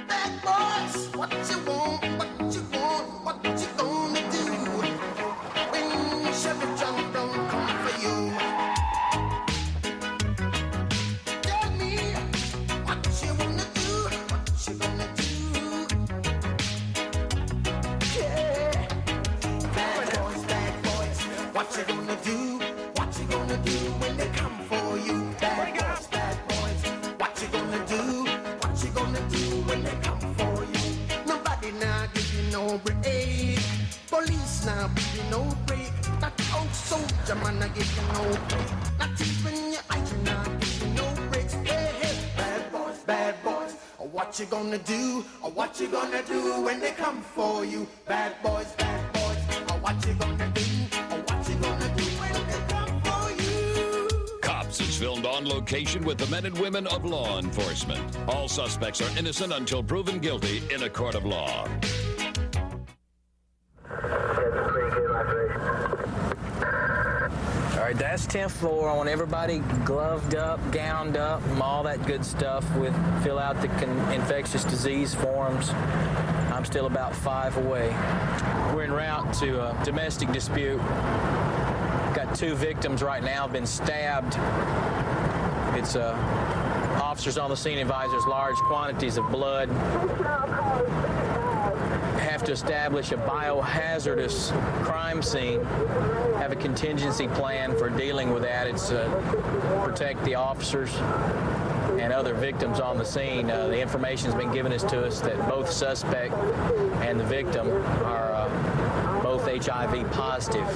Bad boys, what you want, what you want, what you gonna do when Sheriff John don't come for you? Tell me what you wanna do, what you gonna do. Yeah, bad boys, what you gonna do? What you gonna do when they come for you? Bad boys, what you gonna do? What you gonna do when they come for you? Nobody now give you no break. Police now give you no break. That old soldier man now give you no break. Not even your eyes now give you no breaks. Hey, hey, bad boys, what you gonna do? Or what you gonna do when they come for you? Bad boys, or what you gonna do? Or what you gonna do when they come for you? Cops is filmed on location with the men and women of law enforcement. All suspects are innocent until proven guilty in a court of law. All right, that's 10th floor. I want everybody gloved up, gowned up, all that good stuff. Fill out the infectious disease forms. I'm still about 5 away. We're en route to a domestic dispute. Got 2 victims right now, been stabbed. It's officers on the scene advise there's large quantities of blood. Have to establish a biohazardous crime scene, have a contingency plan for dealing with that. It's protect the officers and other victims on the scene. The information's been given to us that both suspect and the victim are both HIV positive.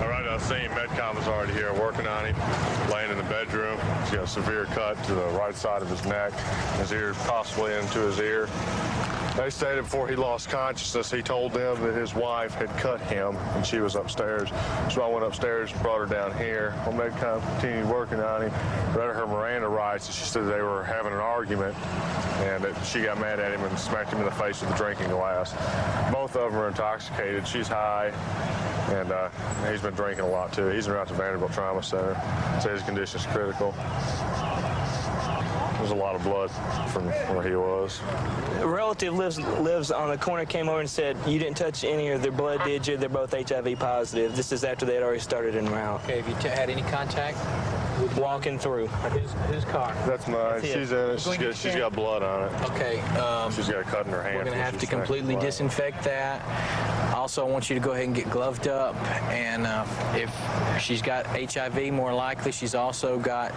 All right, I've seen Medcom is already here working on him, laying in the bedroom. He's got a severe cut to the right side of his neck, his ear possibly into his ear. They stated before he lost consciousness, he told them that his wife had cut him and she was upstairs. So I went upstairs and brought her down here. Well, Medcom continued working on him, read her Miranda rights, and she said they were having an argument and that she got mad at him and smacked him in the face with a drinking glass. Both of them are intoxicated. She's high, and he's been drinking a lot too. He's around to Vanderbilt Trauma Center. So his condition's critical. There's a lot of blood from where he was. A relative lives on the corner, came over and said, you didn't touch any of their blood, did you? They're both HIV positive. This is after they had already started en route. Okay, have you had any contact? Walking through. Whose car? That's mine. She's in it. She's got blood on it. Okay. She's got a cut in her hand. We're going to have to completely disinfect that. Also, I want you to go ahead and get gloved up. And if she's got HIV, more likely she's also got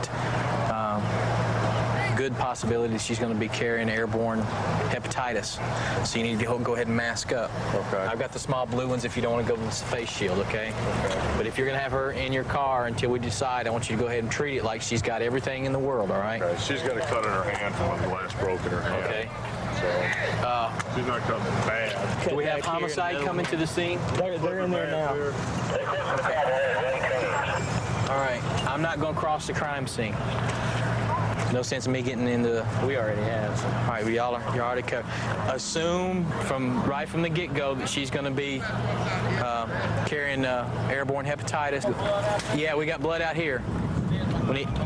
good possibility she's going to be carrying airborne hepatitis. So you need to go ahead and mask up. Okay. I've got the small blue ones if you don't want to go with the face shield, okay? But if you're going to have her in your car until we decide, I want you to go ahead and treat it like she's got everything in the world, all right? Okay. She's got a cut in her hand from when the glass broke in her hand. Okay. So she's not cutting bad. Do we have homicide coming to the scene? They're in there now. All right. I'm not going to cross the crime scene. No sense in me getting into. We already have. All right, you're already covered. Assume right from the get-go that she's going to be carrying airborne hepatitis. Yeah, we got blood out here.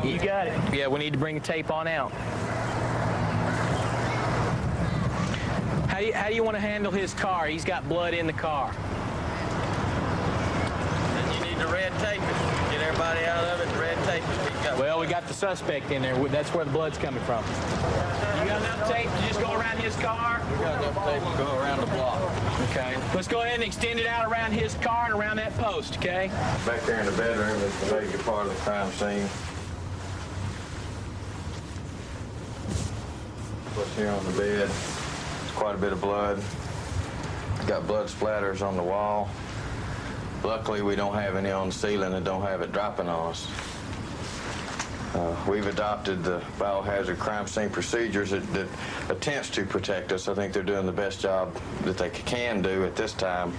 You got it. Yeah, we need to bring the tape on out. How do you want to handle his car? He's got blood in the car. Then you need to red tape it. Get everybody out of it, red tape it. Well, we got the suspect in there. That's where the blood's coming from. You got enough tape to just go around his car? We got enough tape to go around the block. Okay. Let's go ahead and extend it out around his car and around that post, okay? Back there in the bedroom is the major part of the crime scene. What's here on the bed? Quite a bit of blood. Got blood splatters on the wall. Luckily, we don't have any on the ceiling and don't have it dropping on us. We've adopted the biohazard crime scene procedures that attempts to protect us. I think they're doing the best job that they can do at this time.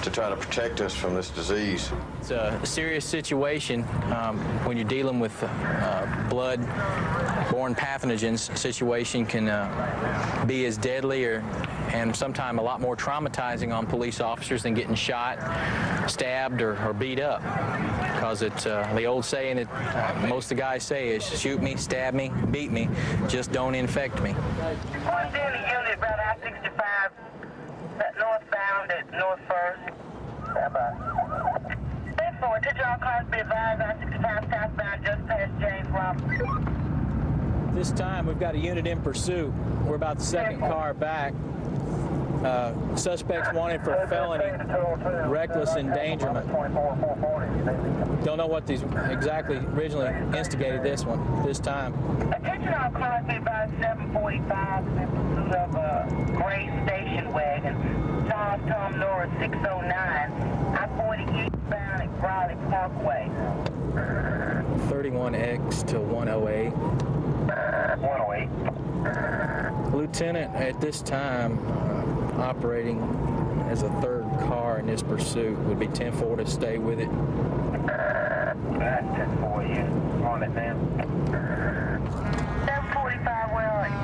to try to protect us from this disease. It's a serious situation when you're dealing with blood-borne pathogens. Situation can be as deadly and sometimes a lot more traumatizing on police officers than getting shot, stabbed, or beat up. Because it's the old saying that most of the guys say is, shoot me, stab me, beat me, just don't infect me. One daily unit about I-65, northbound at North First. Therefore, attention all cars be advised, I-65 southbound just past James Robinson. This time we've got a unit in pursuit. We're about the second car back. Suspects wanted for felony, reckless endangerment. Don't know what these exactly originally instigated this one, this time. Attention all cars be advised 745 in pursuit of a gray station wagon. Charles Tom Norris 609, I-40 eastbound at Raleigh Parkway. 31X to 108. 108. Lieutenant, at this time, operating as a third car in this pursuit, would be 10-4 to stay with it. That's 10-4, you on it, man. 745, where are you?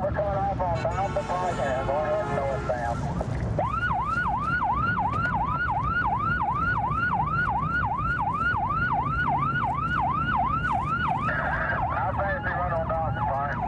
We're coming off on bound the podcast. Go ahead, northbound. I'll say if you run on Dawson, fine.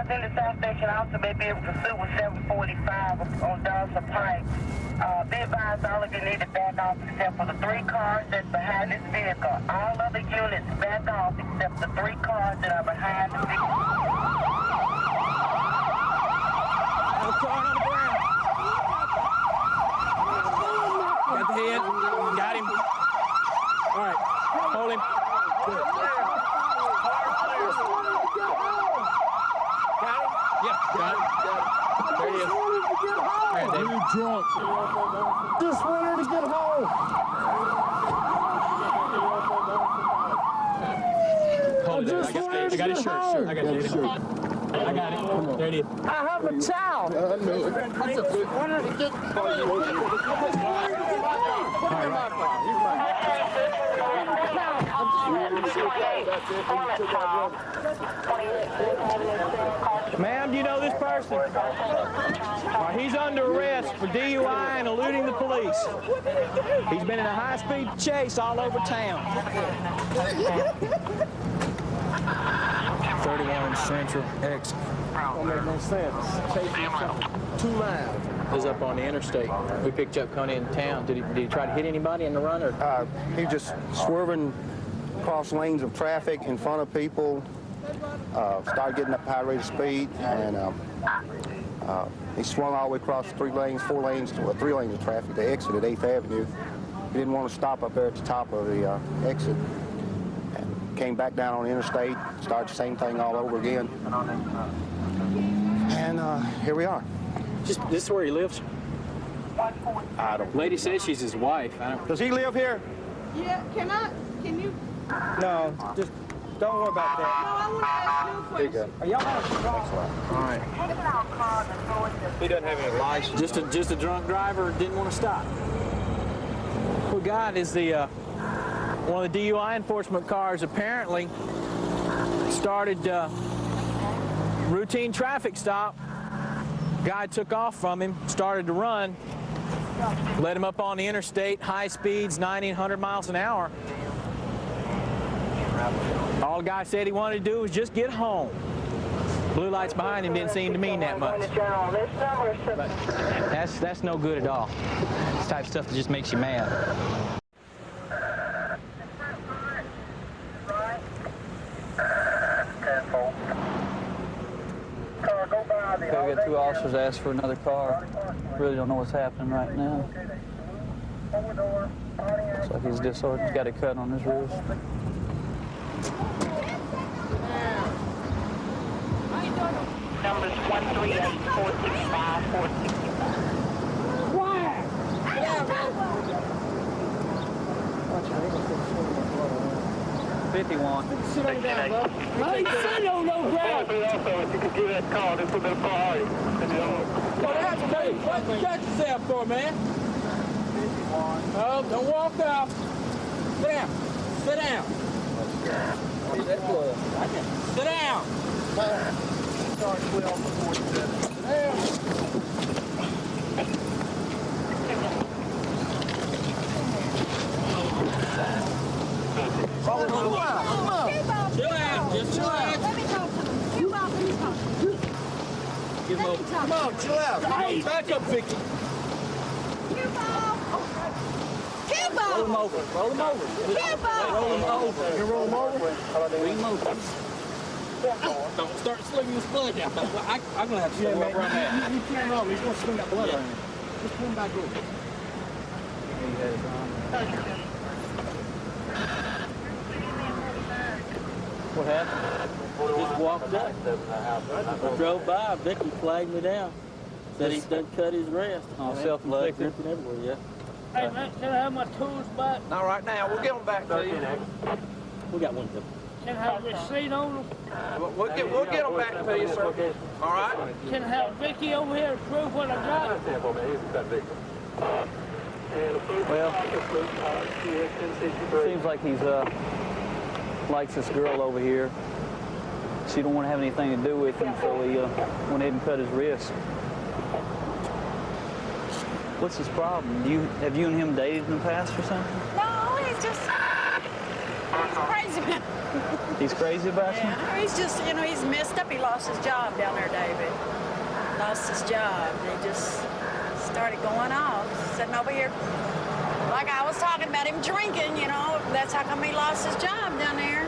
In the South Station also may be able to pursue with 745 on Dawson Pike. Be advised all of you need to back off except for the 3 cars that's behind this vehicle. All other units back off except the 3 cars that are behind the vehicle. Got the head. Got him. All right. Hold him. Good. Yep, got it. There he is. Right, David. You drunk. Just wanted to get home. Hold it there. I got his shirt. I got his shirt. I got it. There it is. I have a towel. I know it. I just wanted to get Ma'am, do you know this person? He's under arrest for DUI and eluding the police. He's been in a high-speed chase all over town. 31 Central X. Don't make no sense. Too loud. Is up on the interstate. We picked you up coming in town. Did he try to hit anybody in the run? Or? He just swerving across lanes of traffic in front of people. Started getting up high rate of speed, and he swung all the way across 3 lanes of traffic to exit at 8th Avenue. He didn't want to stop up there at the top of the exit. And came back down on the interstate, started the same thing all over again. And here we are. This is where he lives? I don't. Lady says she's his wife. Does he live here? Yeah, can you? No, just don't worry about No, that. I want to ask you a There you question. go. Y'all have a problem. All right. He doesn't have any license. Just a drunk driver didn't want to stop. What we got is the one of the DUI enforcement cars apparently started routine traffic stop. Guy took off from him, started to run, led him up on the interstate, high speeds, 90 and 100 miles an hour. All the guy said he wanted to do was just get home. Blue lights behind him didn't seem to mean that much. But that's no good at all. This type of stuff that just makes you mad. Okay, we got 2 officers asked for another car. Really don't know what's happening right now. Looks like he's disordered. He's got a cut on his wrist. Numbers 465, 465. Why? 51. Sit on down, bud. I ain't sitting on no ground. Also, if you could give that call, they put that fire. Well, that's me. What you got yourself for, man? 51. Oh, don't walk off. Sit down. Sit down. Sit down. Start 12 before 7. Sit down. Come on. Chill out. Just chill out. Let me talk to him. You out, let me talk. Give him over. Come on, chill out. Hey. Back up, Vicky. Roll him over. Roll him over. Roll him over. You roll him over? Bring him over. Don't start slinging this blood out. I'm going to have to slow up right now. You can't roll. He's going to sling that blood out. Just pull him back over. What happened? Just walked up. I drove by. Vicky flagged me down. Said he done cut his wrist. Self-inflicted. Dripping everywhere, yeah. Hey, man, can I have my tools back? Not right now. We'll get them back to you. We got one of them. Can I have a receipt on them? We'll get them back to you, sir. All right? Can I have Vicky over here to prove what I got? Well, seems like he's likes this girl over here. She don't want to have anything to do with him, so he went ahead and cut his wrist. What's his problem? Have you and him dated in the past or something? No, he's just crazy about He's crazy about you? Yeah, he's just, you know, he's messed up. He lost his job down there, David. Lost his job. They just started going off. Sitting over here, like I was talking about him drinking, you know, that's how come he lost his job down there.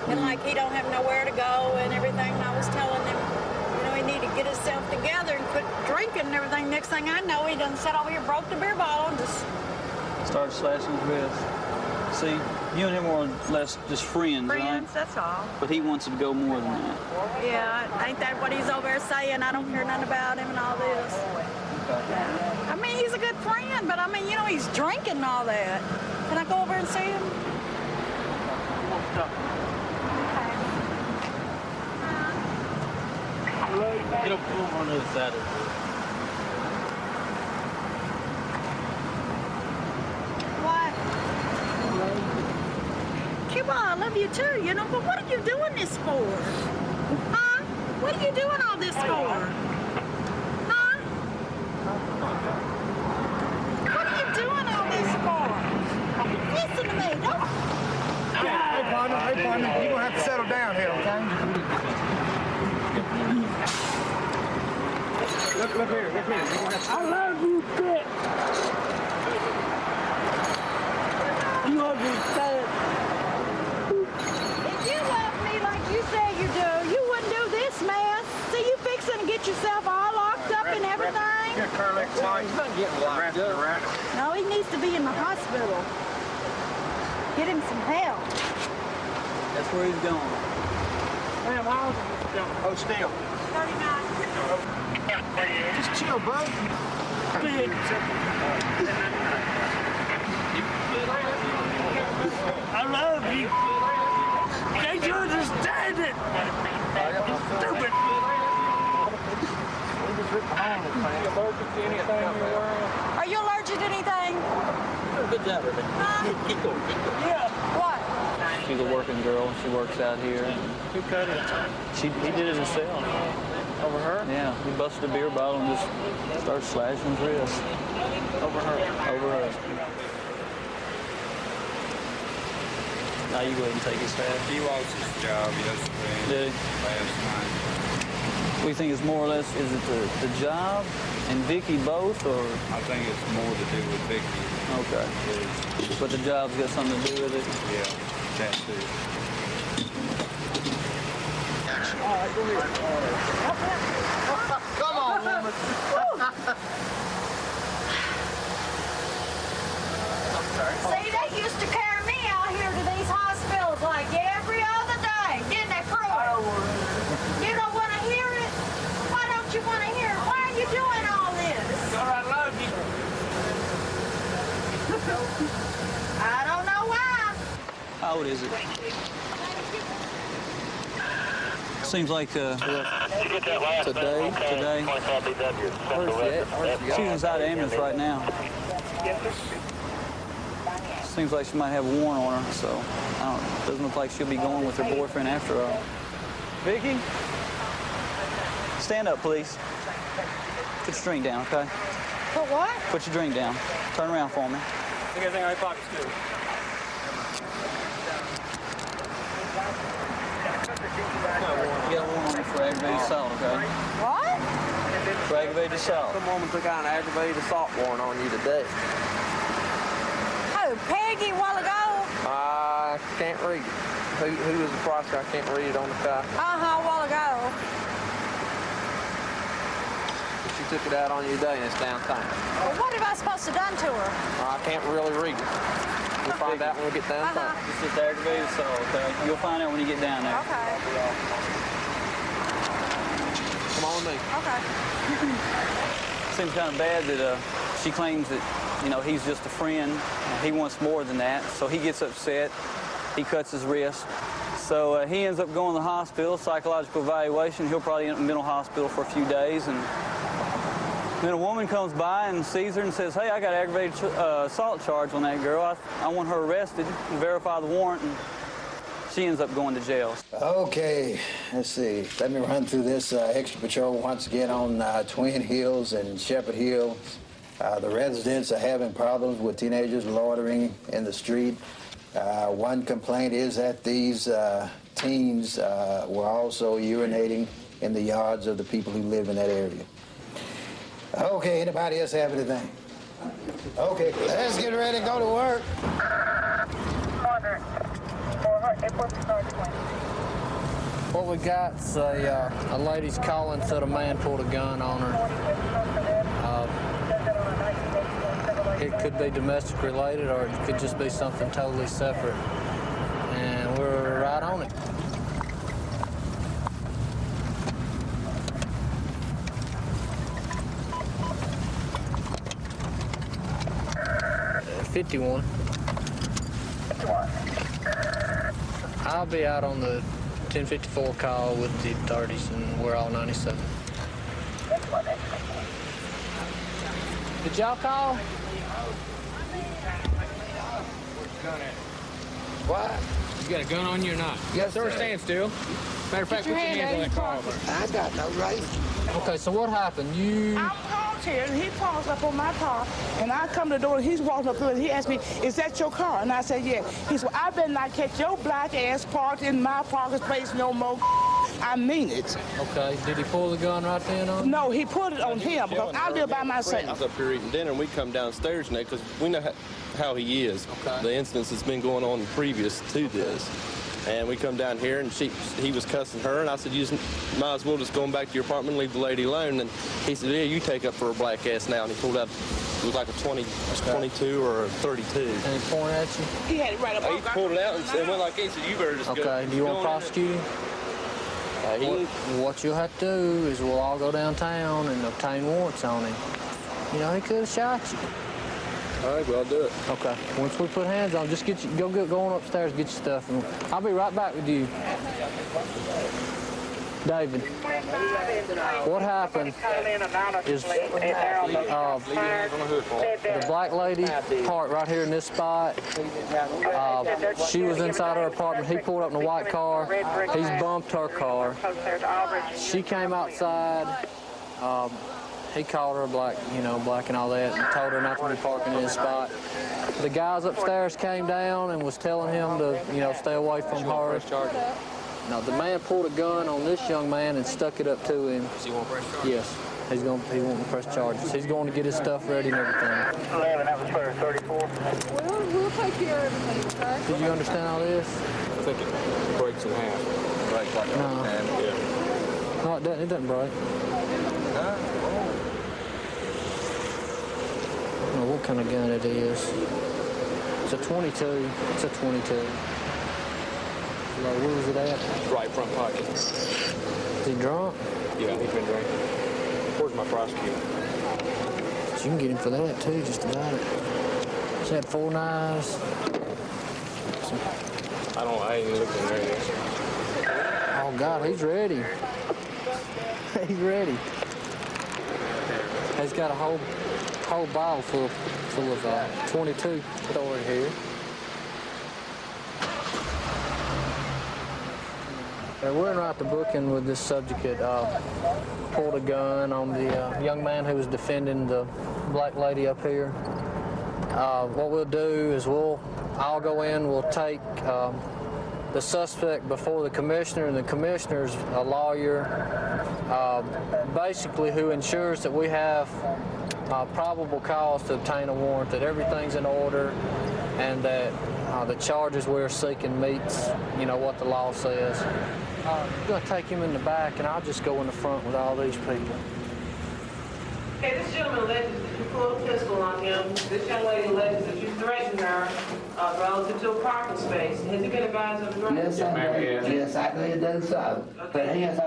And like he don't have nowhere to go and everything. And I was telling him, you know, he need to get himself together and quit drinking and everything. Next thing I know, he done sat over here, broke the beer bottle, and just Started slashing his wrist. See, you and him are more or less just friends, right? friends, that's all. But he wants to go more than that. Yeah, ain't that what he's over there saying? I don't care nothing about him and all this. I mean, he's a good friend, but I mean, you know, he's drinking and all that. Can I go over and see him? Get up on the other side of it. What? Cuba, I love you too, you know, but what are you doing this for? Huh? What are you doing all this for? Huh? What are you doing all this for? Listen to me, don't... Hey, partner, you're going to have to settle down here, okay? Look here. I love you, Dick. You understand? If you love me like you say you do, you wouldn't do this mess. See, you fixing to get yourself all locked up and everything. Here, Curly. He's not getting locked up. No, he needs to be in the hospital. Get him some help. That's where he's going. Ma'am, how old is this gentleman? Oh, still. 39. Just chill, bud. Big. I love you. Can't you understand it? Stupid. Are you allergic to anything? Good job, everything. Keep going. Yeah. What? She's a working girl. She works out here. Who cut it? He did it himself. Over her? Yeah, he busted a beer bottle and just started slashing his wrist. Over her. Over her. Now you go ahead and take his hat. He lost his job yesterday. Did he? Last night. We think it's more or less, is it the job and Vicky both, or? I think it's more to do with Vicky. Okay. But the job's got something to do with it? Yeah, that too. All right, go ahead. Come on, woman. See, they used to carry me out here to these hospitals like every other day, didn't they, Pruitt? You don't want to hear it? Why don't I don't know why. How old is it? Seems like today. She's inside the ambulance right now. Seems like she might have a warrant on her, so doesn't look like she'll be going with her boyfriend after all. Vicky, stand up, please. Put your drink down, okay? For what? Put your drink down. Turn around for me. You got anything in your pockets, too? You got a warrant on you for aggravated assault, okay? What? For aggravated assault. Some woman took out an aggravated assault warrant on you today. Oh, Peggy, a while ago? I can't read it. Who is the prosecutor? I can't read it on the car. Uh-huh, a while ago. She took it out on you today and it's downtown. Well, what have I supposed to done to her? I can't really read it. We'll find out when we get downtown. It's just aggravated assault, okay? You'll find out when you get down there. Okay. Come on with me. Okay. Seems kind of bad that she claims that, he's just a friend. He wants more than that, so he gets upset. He cuts his wrist. So he ends up going to the hospital, psychological evaluation. He'll probably end up in mental hospital for a few days. And then a woman comes by and sees her and says, hey, I got an aggravated assault charge on that girl. I want her arrested and verify the warrant. And she ends up going to jail. Okay, let's see. Let me run through this extra patrol once again on Twin Hills and Shepherd Hill. The residents are having problems with teenagers loitering in the street. One complaint is that these teens were also urinating in the yards of the people who live in that area. Okay, anybody else have anything? Okay, let's get ready to go to work. What we got's a lady's calling, said a man pulled a gun on her. It could be domestic related or it could just be something totally separate. And we're right on it. $51. I'll be out on the 1054 call with the 30s and we're all 97. Did y'all call? What? You got a gun on you or not? Yes, sir. sir. Stand still. Matter of fact, put your hands on that car. I got no right. Okay, so what happened? I'm parked here, and he parks up on my car, and I come to the door, and he's walking up through, and he asked me, is that your car? And I said, yeah. He said, I better not catch your black ass parked in my parking space no more. I mean it. Okay, did he pull the gun right then on? No, he put it on him, because I live by myself. Friends up here eating dinner, and we come downstairs now, because we know how he is. Okay. The incidents that's been going on previous to this. And we come down here, and he was cussing her, and I said, you might as well just go back to your apartment and leave the lady alone. And he said, yeah, you take up for a black ass now. And he pulled out, it was like a 22 or a 32. And he pointed at you? He had it right up. He pulled it out and went like this, and you better just go. Okay, do you want to prosecute him? What you'll have to do is we'll all go downtown and obtain warrants on him. He could have shot you. All right, well, I'll do it. Okay. Once we put hands on, just go on upstairs, get your stuff, and I'll be right back with you. David, what happened is the black lady parked right here in this spot. She was inside her apartment. He pulled up in a white car. He's bumped her car. She came outside. He called her black and all that, and told her not to be parking in his spot. The guys upstairs came down and was telling him to, stay away from her. Now, the man pulled a gun on this young man and stuck it up to him. Does he want to press charges? Yes, he wants to press charges. He's going to get his stuff ready and everything. 11, that was for 34. We'll take care of everything, okay? Did you understand all this? I think it breaks in half. Breaks like No. that. Yeah. No, it doesn't break. Huh? I don't know what kind of gun it is. It's a 22. It's a 22. Like, where was it at? Right front pocket. Is he drunk? Yeah, he's been drinking. Where's my prosecutor? But you can get him for that too, just about it. Is that 4 knives? I ain't looking there yet. Oh God, he's ready. He's ready. He's got a whole bottle full of 22 stored here. We're in right the booking with this subject that pulled a gun on the young man who was defending the black lady up here. What we'll do is I'll go in, we'll take the suspect before the commissioner, and the commissioner's a lawyer, basically who ensures that we have probable cause to obtain a warrant, that everything's in order, and that the charges we're seeking meets, what the law says. I'm going to take him in the back, and I'll just go in the front with all these people. Okay, this gentleman alleges that you pulled a pistol on him. This young lady alleges that you threatened her relative to a parking space. Has he been advised of the right? Yes, I did do so. But he is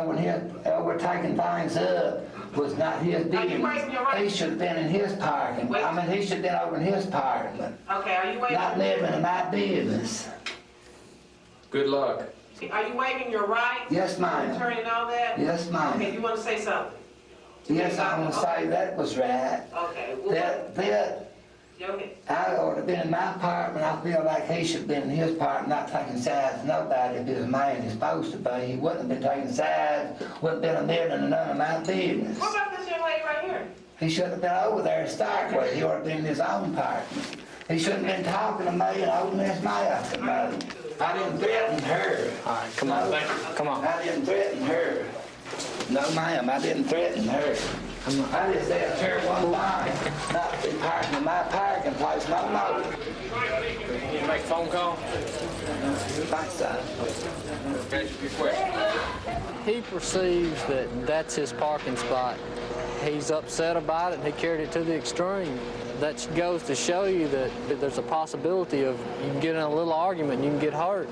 overtaking things up was not his business. He should have been in his parking. He should have been over in his parking. Okay, are you waving? Not living in my business. Good luck. Are you waiving your rights? Yes, ma'am. Attorney and all that? Yes, ma'am. Okay, you want to say something? Yes, I want to say that was right. Okay. I ought to have been in my apartment. I feel like he should have been in his apartment, not taking sides with nobody. If he's a man he's supposed to be, he wouldn't have been taking sides, wouldn't have been a million in none of my business. What about this young lady right here? He shouldn't have been over there to start with. He ought to have been in his own apartment. He shouldn't have been talking to me and opening his mouth to me. I didn't threaten her. All right, come on. Come on. I didn't threaten her. No, ma'am, I didn't threaten her. I just asked her one thing, not to be parking in my parking place no more. You make a phone call? Thanks, son. He perceives that that's his parking spot. He's upset about it, and he carried it to the extreme. That goes to show you that there's a possibility of you can get in a little argument and you can get hurt.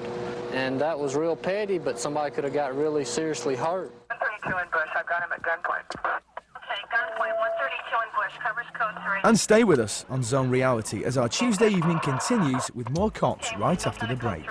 And that was real petty, but somebody could have got really seriously hurt. 132 in Bush, I've got him at gunpoint. Okay, gunpoint 132 in Bush, covers code 3. And stay with us on Zone Reality as our Tuesday evening continues with more cops right after the break.